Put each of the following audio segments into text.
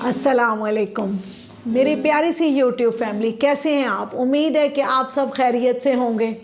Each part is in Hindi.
अस्सलामुअलैकुम मेरी प्यारी सी यूट्यूब फैमिली, कैसे हैं आप। उम्मीद है कि आप सब खैरियत से होंगे।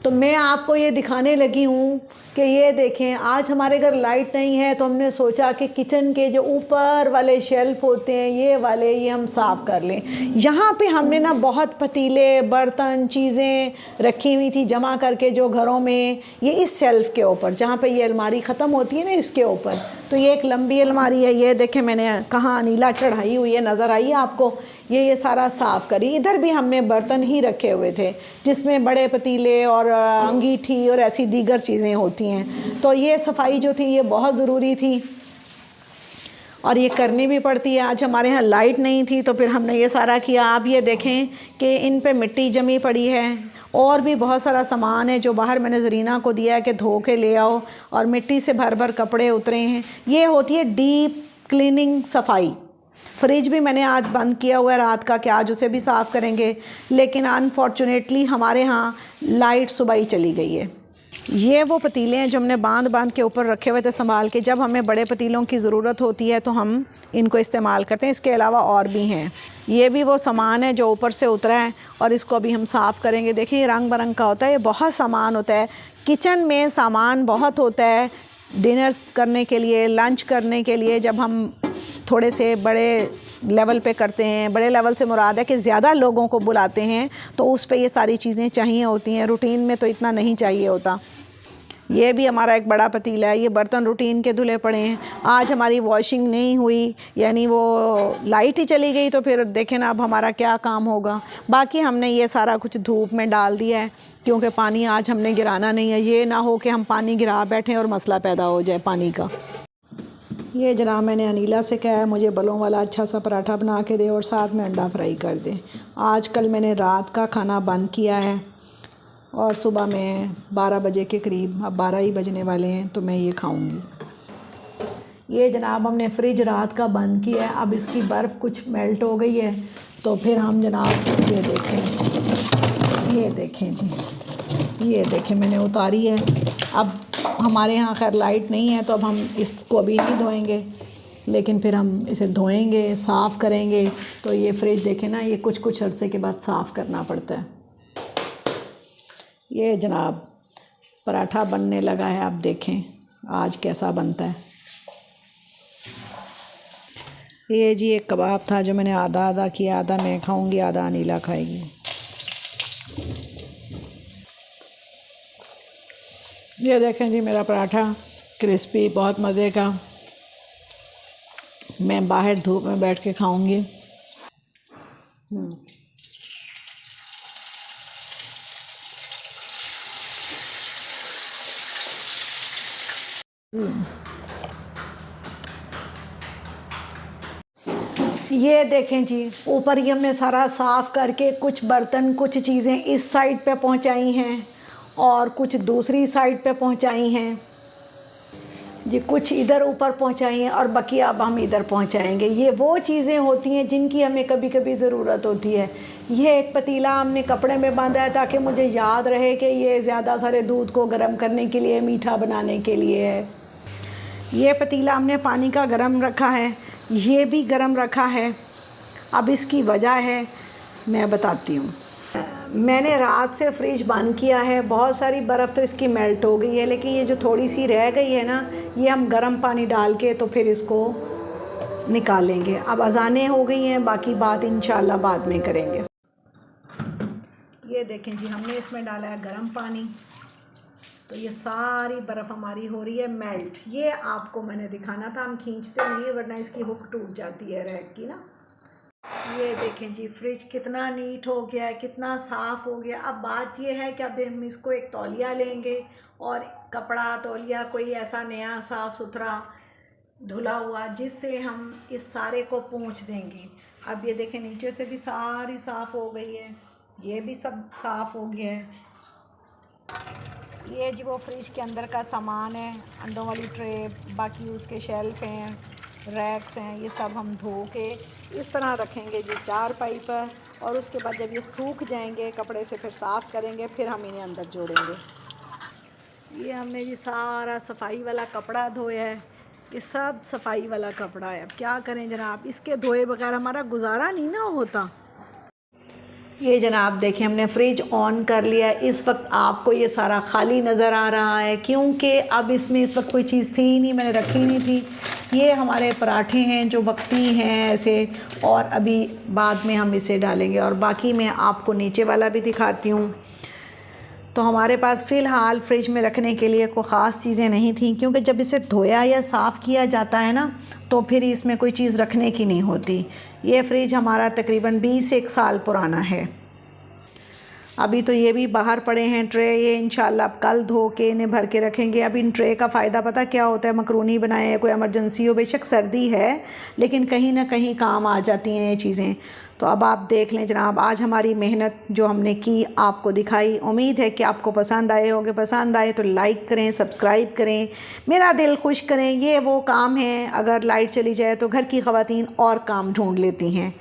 तो मैं आपको ये दिखाने लगी हूँ कि ये देखें, आज हमारे घर लाइट नहीं है तो हमने सोचा कि किचन के जो ऊपर वाले शेल्फ़ होते हैं ये हम साफ़ कर लें। यहाँ पे हमने ना बहुत पतीले, बर्तन, चीज़ें रखी हुई थी जमा करके, जो घरों में ये इस शेल्फ़ के ऊपर जहाँ पे ये अलमारी ख़त्म होती है ना, इसके ऊपर। तो ये एक लंबी अलमारी है, ये देखें मैंने कहाँ नीला चढ़ाई हुई है, नज़र आई आपको। ये सारा साफ़ करी। इधर भी हमने बर्तन ही रखे हुए थे जिसमें बड़े पतीले और अंगीठी और ऐसी दीगर चीज़ें होती हैं। तो ये सफाई जो थी ये बहुत ज़रूरी थी और ये करनी भी पड़ती है। आज हमारे यहाँ लाइट नहीं थी तो फिर हमने ये सारा किया। आप ये देखें कि इन पे मिट्टी जमी पड़ी है और भी बहुत सारा सामान है जो बाहर मैंने ज़रीना को दिया है कि धो के ले आओ, और मिट्टी से भर भर कपड़े उतरे हैं। ये होती है डीप क्लीनिंग, सफाई। फ्रिज भी मैंने आज बंद किया हुआ है रात का कि आज उसे भी साफ़ करेंगे, लेकिन अनफॉर्चुनेटली हमारे यहाँ लाइट सुबह ही चली गई है। ये वो पतीले हैं जो हमने बांध के ऊपर रखे हुए थे संभाल के। जब हमें बड़े पतीलों की ज़रूरत होती है तो हम इनको इस्तेमाल करते हैं। इसके अलावा और भी हैं। ये भी वो सामान है जो ऊपर से उतरा है और इसको अभी हम साफ़ करेंगे। देखिए रंग बिरंग का होता है, ये बहुत सामान होता है किचन में। सामान बहुत होता है डिनर्स करने के लिए, लंच करने के लिए। जब हम थोड़े से बड़े लेवल पे करते हैं, बड़े लेवल से मुराद है कि ज़्यादा लोगों को बुलाते हैं, तो उस पे ये सारी चीज़ें चाहिए होती हैं। रूटीन में तो इतना नहीं चाहिए होता। ये भी हमारा एक बड़ा पतीला है। ये बर्तन रूटीन के धुले पड़े हैं। आज हमारी वॉशिंग नहीं हुई, यानी वो लाइट ही चली गई, तो फिर देखें ना अब हमारा क्या काम होगा। बाकी हमने ये सारा कुछ धूप में डाल दिया है क्योंकि पानी आज हमने गिराना नहीं है। ये ना हो कि हम पानी गिरा बैठें और मसला पैदा हो जाए पानी का। ये जनाब मैंने अनीला से कहा है मुझे बलों वाला अच्छा सा पराठा बना के दे और साथ में अंडा फ्राई कर दे। आजकल मैंने रात का खाना बंद किया है और सुबह में 12 बजे के करीब, अब 12 ही बजने वाले हैं, तो मैं ये खाऊंगी। ये जनाब हमने फ्रिज रात का बंद किया है। अब इसकी बर्फ़ कुछ मेल्ट हो गई है तो फिर हम जनाब ये देखें जी, ये देखें मैंने उतारी है। अब हमारे यहाँ खैर लाइट नहीं है तो अब हम इसको अभी नहीं धोएंगे, लेकिन फिर हम इसे धोएंगे, साफ़ करेंगे। तो ये फ्रिज देखें ना, ये कुछ अरसे के बाद साफ़ करना पड़ता है। ये जनाब पराठा बनने लगा है, आप देखें आज कैसा बनता है। ये जी एक कबाब था जो मैंने आधा आधा किया, आधा मैं खाऊंगी, आधा अनीला खाएगी। ये देखें जी मेरा पराठा क्रिस्पी, बहुत मज़े का। मैं बाहर धूप में बैठ के खाऊंगी। ये देखें जी ऊपर ही हमने सारा साफ़ करके कुछ बर्तन, कुछ चीज़ें इस साइड पे पहुंचाई हैं और कुछ दूसरी साइड पे पहुंचाई हैं जी, कुछ इधर ऊपर पहुंचाई हैं और बाकी अब हम इधर पहुंचाएंगे। ये वो चीज़ें होती हैं जिनकी हमें कभी कभी ज़रूरत होती है। ये एक पतीला हमने कपड़े में बांधा है ताकि मुझे याद रहे कि ये ज़्यादा सारे दूध को गर्म करने के लिए, मीठा बनाने के लिए है। ये पतीला हमने पानी का गर्म रखा है, ये भी गर्म रखा है। अब इसकी वजह है मैं बताती हूँ। मैंने रात से फ्रिज बंद किया है, बहुत सारी बर्फ़ तो इसकी मेल्ट हो गई है, लेकिन ये जो थोड़ी सी रह गई है ना, ये हम गर्म पानी डाल के तो फिर इसको निकालेंगे। अब अज़ानें हो गई हैं, बाकी बात इंशाल्लाह बाद में करेंगे। ये देखें जी हमने इसमें डाला है गर्म पानी, तो ये सारी बर्फ़ हमारी हो रही है मेल्ट। ये आपको मैंने दिखाना था, हम खींचते नहीं है वरना इसकी हुक टूट जाती है रैक की ना। ये देखें जी फ्रिज कितना नीट हो गया है, कितना साफ़ हो गया। अब बात ये है कि अब हम इसको एक तौलिया लेंगे और कपड़ा तौलिया कोई ऐसा नया साफ़ सुथरा धुला हुआ जिससे हम इस सारे को पोंछ देंगे। अब ये देखें नीचे से भी सारी साफ़ हो गई है, ये भी सब साफ़ हो गया है। ये जी वो फ्रिज के अंदर का सामान है, अंडों वाली ट्रे, बाकी उसके शेल्फ हैं, रैक्स हैं, ये सब हम धो के इस तरह रखेंगे जी चारपाई पर। और उसके बाद जब ये सूख जाएंगे कपड़े से फिर साफ़ करेंगे, फिर हम इन्हें अंदर जोड़ेंगे। ये हमने जी सारा सफाई वाला कपड़ा धोया है, ये सब सफाई वाला कपड़ा है। अब क्या करें जनाब, इसके धोए बगैर हमारा गुजारा नहीं ना होता। ये जनाब देखें, हमने फ्रिज ऑन कर लिया। इस वक्त आपको ये सारा खाली नज़र आ रहा है क्योंकि अब इसमें इस वक्त कोई चीज़ थी ही नहीं, मैंने रखी नहीं थी। ये हमारे पराठे हैं जो वक्ती हैं ऐसे, और अभी बाद में हम इसे डालेंगे। और बाकी मैं आपको नीचे वाला भी दिखाती हूँ। तो हमारे पास फ़िलहाल फ्रिज में रखने के लिए कोई ख़ास चीज़ें नहीं थी क्योंकि जब इसे धोया या साफ़ किया जाता है ना तो फिर इसमें कोई चीज़ रखने की नहीं होती। ये फ्रिज हमारा तकरीबन 20-1 साल पुराना है। अभी तो ये भी बाहर पड़े हैं ट्रे, ये इंशाल्लाह अब कल धो के इन्हें भर के रखेंगे। अब इन ट्रे का फ़ायदा पता क्या होता है, मकरूनी बनाए, कोई इमरजेंसी हो, बेशक सर्दी है लेकिन कहीं ना कहीं काम आ जाती हैं ये चीज़ें। तो अब आप देख लें जनाब, आज हमारी मेहनत जो हमने की आपको दिखाई। उम्मीद है कि आपको पसंद आए होंगे। पसंद आए तो लाइक करें, सब्सक्राइब करें, मेरा दिल खुश करें। ये वो काम है, अगर लाइट चली जाए तो घर की ख़वातीन और काम ढूंढ लेती हैं।